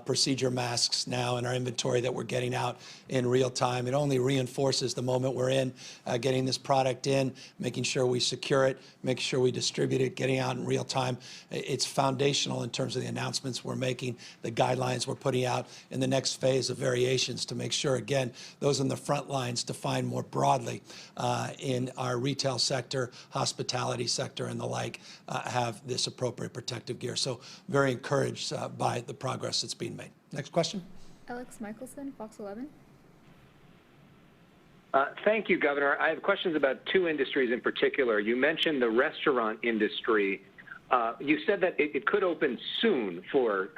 procedure masks now in our inventory that we're getting out in real time. It only reinforces the moment we're in, getting this product in, making sure we secure it, making sure we distribute it, getting out in real time. It's foundational in terms of the announcements we're making, the guidelines we're putting out in the next phase of variations to make sure, again, those on the front lines defined more broadly in our retail sector, hospitality sector, and the like, have this appropriate protective gear. So very encouraged by the progress that's being made. Next question. Alex Michelson, Fox 11. Thank you, Governor. I have questions about two industries in particular. You mentioned the restaurant industry. You said that it could open soon for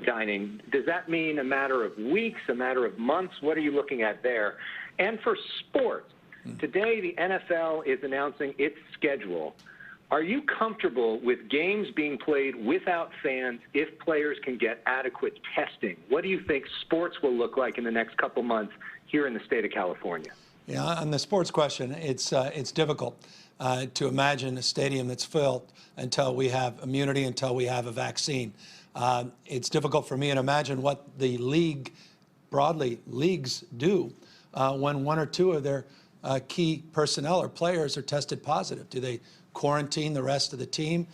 dining. Does that mean a matter of weeks, a matter of months? What are you looking at there? And for sports, today the NFL is announcing its schedule. Are you comfortable with games being played without fans if players can get adequate testing? What do you think sports will look like in the next couple months here in the state of California? Yeah, on the sports question, it's difficult to imagine a stadium that's filled until we have immunity, until we have a vaccine. It's difficult for me to imagine what the leagues do when one or two of their key personnel or players are tested positive. Do they quarantine the rest of the team.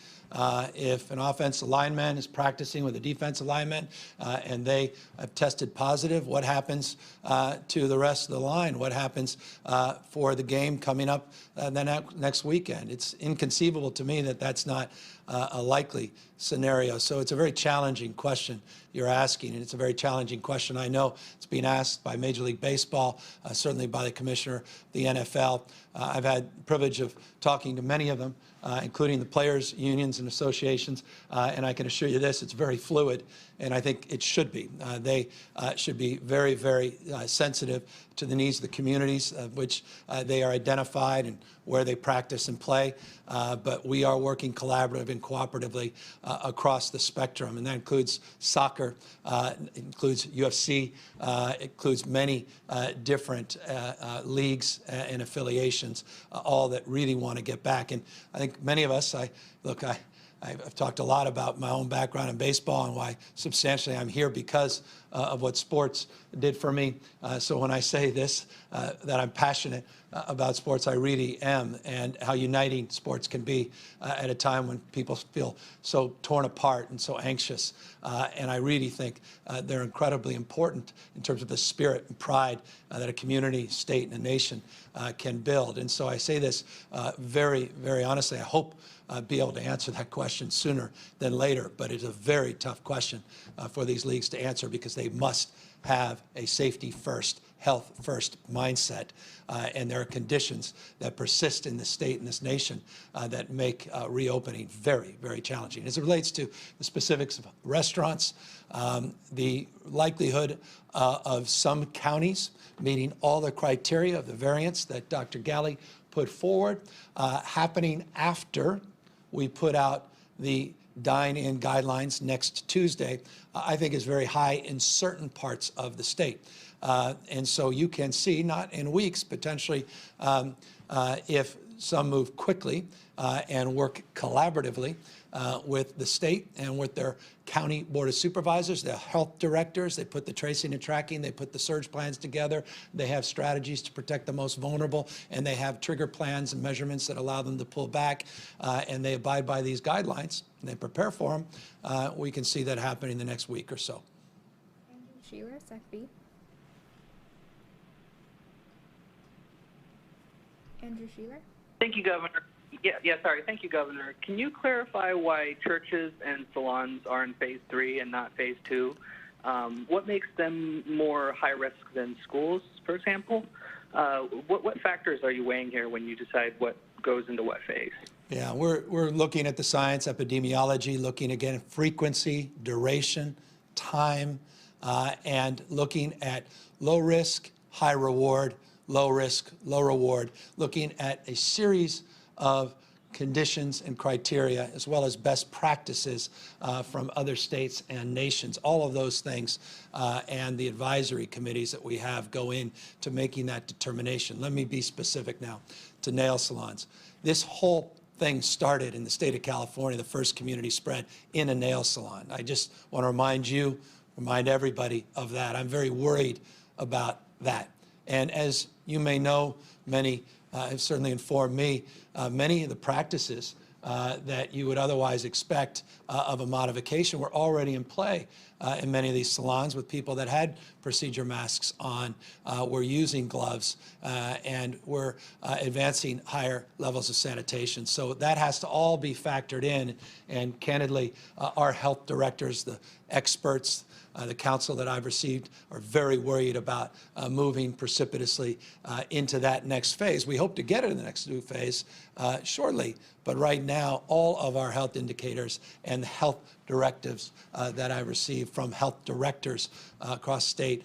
If an offensive lineman is practicing with a defensive lineman and they have tested positive, what happens to the rest of the line? What happens for the game coming up the next weekend? It's inconceivable to me that that's not a likely scenario. So it's a very challenging question you're asking, and it's a very challenging question. I know it's being asked by Major League Baseball, certainly by the commissioner of the NFL. I've had the privilege of talking to many of them, including the players' unions and associations, and I can assure you this, it's very fluid, and I think it should be. They should be very, very sensitive to the needs of the communities of which they are identified and where they practice and play, but we are working collaboratively and cooperatively across the spectrum, and that includes soccer, includes UFC, includes many different leagues and affiliations, all that really want to get back. And I think many of us, I've talked a lot about my own background in baseball and why substantially I'm here because of what sports did for me. So when I say this, that I'm passionate about sports, I really am, and how uniting sports can be at a time when people feel so torn apart and so anxious. And I really think they're incredibly important in terms of the spirit and pride that a community, state, and a nation can build. And so I say this very, very honestly. I hope be able to answer that question sooner than later, but it's a very tough question for these leagues to answer because they must have a safety first, health first mindset, and there are conditions that persist in this state and this nation that make reopening very, very challenging. As it relates to the specifics of restaurants, the likelihood of some counties meeting all the criteria of the variance that Dr. Galley put forward happening after we put out the dine-in guidelines next Tuesday, I think is very high in certain parts of the state. And so you can see, not in weeks, potentially, if some move quickly and work collaboratively with the state and with their county board of supervisors, their health directors. They put the tracing and tracking, they put the surge plans together, they have strategies to protect the most vulnerable, and they have trigger plans and measurements that allow them to pull back, and they abide by these guidelines, and they prepare for them. We can see that happening in the next week or so. Sheila, SecB. Andrew Sheeler. Thank you, Governor. Sorry. Thank you, Governor. Can you clarify why churches and salons are in phase 3 and not phase 2? What makes them more high risk than schools, for example? What factors are you weighing here when you decide what goes into what phase? Yeah, we're looking at the science, epidemiology, looking again at frequency, duration, time, and looking at low risk, high reward, low risk, low reward, looking at a series of conditions and criteria, as well as best practices from other states and nations. All of those things and the advisory committees that we have go into making that determination. Let me be specific now to nail salons. This whole thing started in the state of California, the first community spread in a nail salon. I just want to remind everybody of that. I'm very worried about that. And as you may know, many have certainly informed me, many of the practices that you would otherwise expect of a modification were already in play in many of these salons with people that had procedure masks on, were using gloves, and were advancing higher levels of sanitation. So that has to all be factored in. And candidly, our health directors, the experts, the counsel that I've received are very worried about moving precipitously into that next phase. We hope to get it in the next new phase shortly, but right now, all of our health indicators and health directives that I received from health directors across state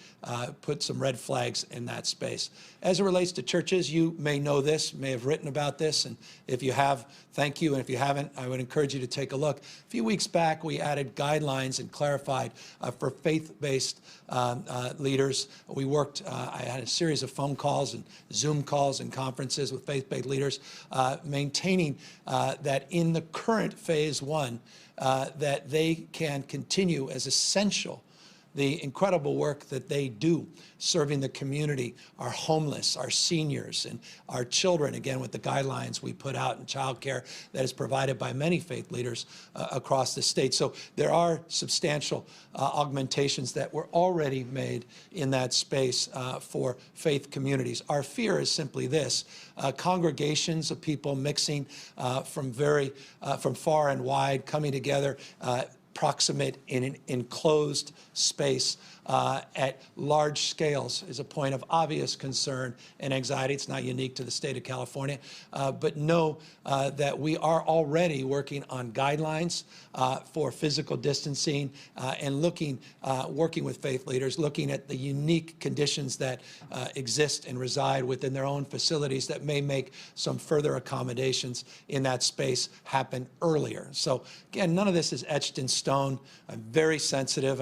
put some red flags in that space. As it relates to churches, you may know this, may have written about this, and if you have, thank you, and if you haven't, I would encourage you to take a look. A few weeks back, we added guidelines and clarified for faith-based leaders. We worked, I had a series of phone calls and Zoom calls and conferences with faith-based leaders, maintaining that in the current phase 1, that they can continue as essential the incredible work that they do serving the community, our homeless, our seniors, and our children, again, with the guidelines we put out in child care that is provided by many faith leaders across the state. So there are substantial augmentations that were already made in that space for faith communities. Our fear is simply this: congregations of people mixing from far and wide, coming together, proximate in an enclosed space at large scales is a point of obvious concern and anxiety. It's not unique to the state of California, but know that we are already working on guidelines for physical distancing and working with faith leaders, looking at the unique conditions that exist and reside within their own facilities that may make some further accommodations in that space happen earlier. So again, none of this is etched in stone. I'm very sensitive.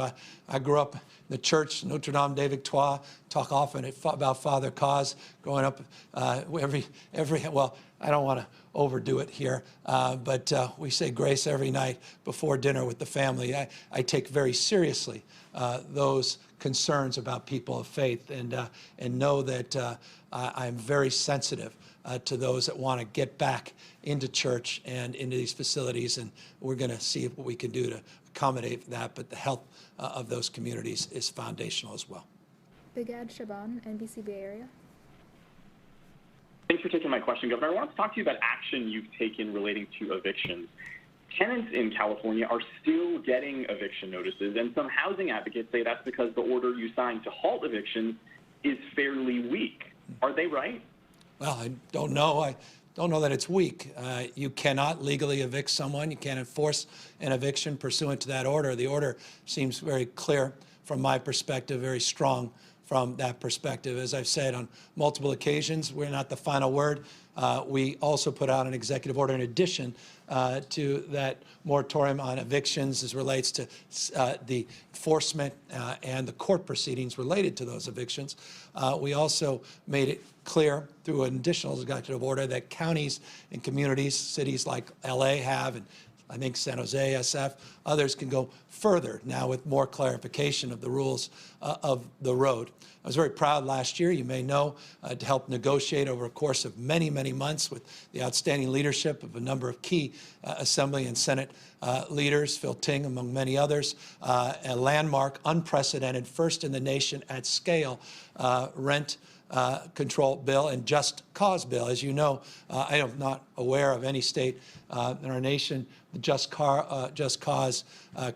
I grew up in the church, Notre Dame de Victoire, talk often about Father Cause, growing up well, I don't want to overdo it here, but we say grace every night before dinner with the family. I take very seriously those concerns about people of faith, and know that I'm very sensitive to those that want to get back into church and into these facilities, and we're going to see what we can do to accommodate that, but the health of those communities is foundational as well. Bigad Shaban, NBC Bay Area. Thanks for taking my question, Governor. I want to talk to you about action you've taken relating to evictions. Tenants in California are still getting eviction notices, and some housing advocates say that's because the order you signed to halt evictions is fairly weak. Are they right? Well, I don't know. I don't know that it's weak. You cannot legally evict someone. You can't enforce an eviction pursuant to that order. The order seems very clear from my perspective, very strong from that perspective. As I've said on multiple occasions, we're not the final word. We also put out an executive order in addition to that moratorium on evictions as relates to the enforcement and the court proceedings related to those evictions. We also made it clear through an additional executive order that counties and communities, cities like LA have, and I think San Jose, SF, others can go further now with more clarification of the rules of the road. I was very proud last year, you may know, to help negotiate over a course of many, many months with the outstanding leadership of a number of key Assembly and Senate leaders, Phil Ting among many others, a landmark, unprecedented, first in the nation at scale rent control bill and just cause bill. As you know, I am not aware of any state in our nation, the just cause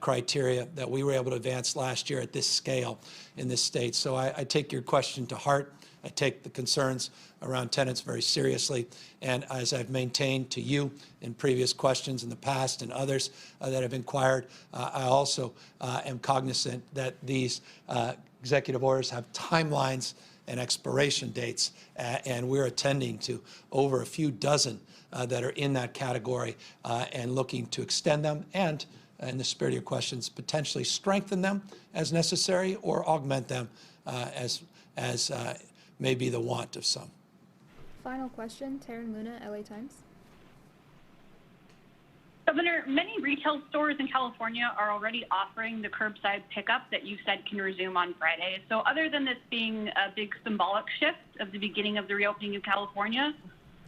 criteria that we were able to advance last year at this scale in this state. So I take your question to heart. I take the concerns around tenants very seriously. And as I've maintained to you in previous questions in the past and others that have inquired, I also am cognizant that these executive orders have timelines and expiration dates, and we're attending to over a few dozen that are in that category and looking to extend them and, in the spirit of your questions, potentially strengthen them as necessary or augment them as may be the want of some. Final question, Taryn Luna, LA Times. Governor, many retail stores in California are already offering the curbside pickup that you said can resume on Friday. So other than this being a big symbolic shift of the beginning of the reopening of California,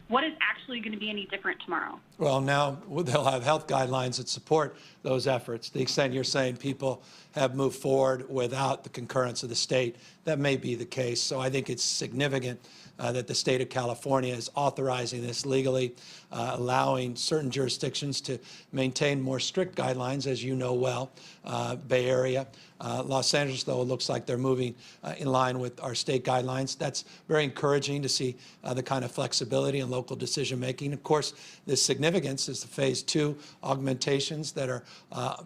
what is actually going to be any different tomorrow? Well, now they'll have health guidelines that support those efforts. To the extent you're saying people have moved forward without the concurrence of the state, that may be the case. So I think it's significant that the state of California is authorizing this legally, allowing certain jurisdictions to maintain more strict guidelines, as you know well. Bay Area, Los Angeles, though, it looks like they're moving in line with our state guidelines. That's very encouraging to see the kind of flexibility and local decision-making. Of course, the significance is the phase 2 augmentations that are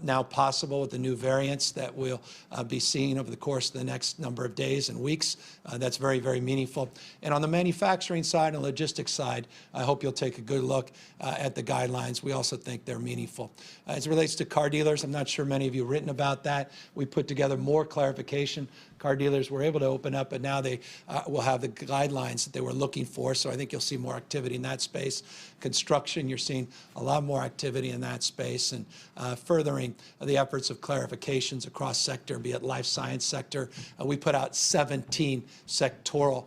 now possible with the new variants that we'll be seeing over the course of the next number of days and weeks. That's very, very meaningful. And on the manufacturing side and logistics side, I hope you'll take a good look at the guidelines. We also think they're meaningful. As it relates to car dealers, I'm not sure many of you have written about that. We put put together more clarification. Car dealers were able to open up, but now they will have the guidelines that they were looking for. So I think you'll see more activity in that space. Construction, you're seeing a lot more activity in that space, and furthering the efforts of clarifications across sector, be it life science sector. We put out 17 sectoral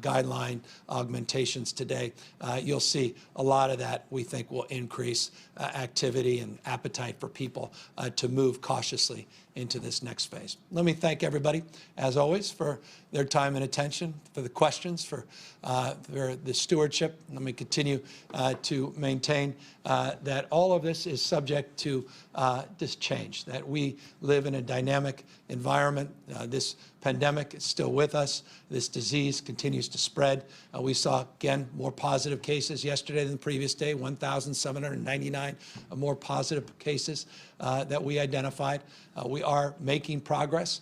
guideline augmentations today. You'll see a lot of that we think will increase activity and appetite for people to move cautiously into this next phase. Let me thank everybody, as always, for their time and attention, for the questions, for the stewardship. Let me continue to maintain that all of this is subject to this change, that we live in a dynamic environment. This pandemic is still with us. This disease continues to spread. We saw, again, more positive cases yesterday than the previous day, 1,799 more positive cases that we identified. We are making progress.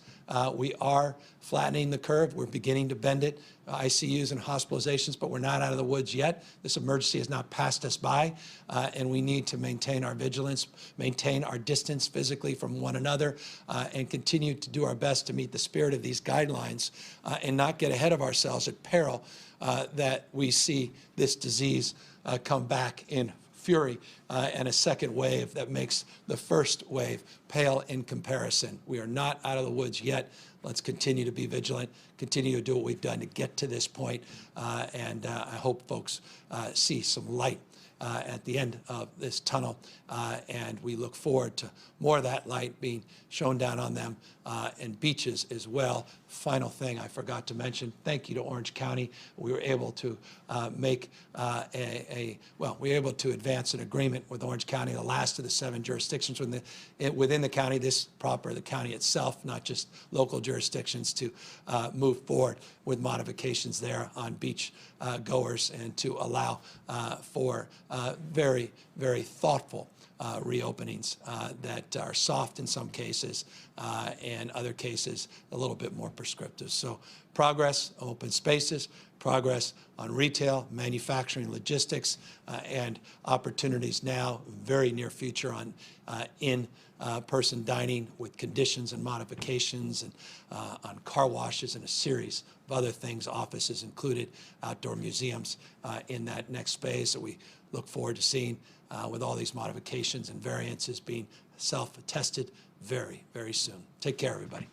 We are flattening the curve. We're beginning to bend it. ICUs and hospitalizations, but we're not out of the woods yet. This emergency has not passed us by, and we need to maintain our vigilance, maintain our distance physically from one another, and continue to do our best to meet the spirit of these guidelines and not get ahead of ourselves at peril that we see this disease come back in fury and a second wave that makes the first wave pale in comparison. We are not out of the woods yet. Let's continue to be vigilant, continue to do what we've done to get to this point, and I hope folks see some light at the end of this tunnel, and we look forward to more of that light being shone down on them and beaches as well. Final thing I forgot to mention, thank you to Orange County. We were able to we were able to advance an agreement with Orange County, the last of the 7 jurisdictions within the county, the county itself, not just local jurisdictions, to move forward with modifications there on beach goers and to allow for very, very thoughtful reopenings that are soft in some cases and other cases a little bit more prescriptive. So progress, open spaces, progress on retail, manufacturing, logistics, and opportunities now, very near future on in-person dining with conditions and modifications, and on car washes and a series of other things, offices included, outdoor museums in that next phase that we look forward to seeing with all these modifications and variances being self-attested very, very soon. Take care, everybody.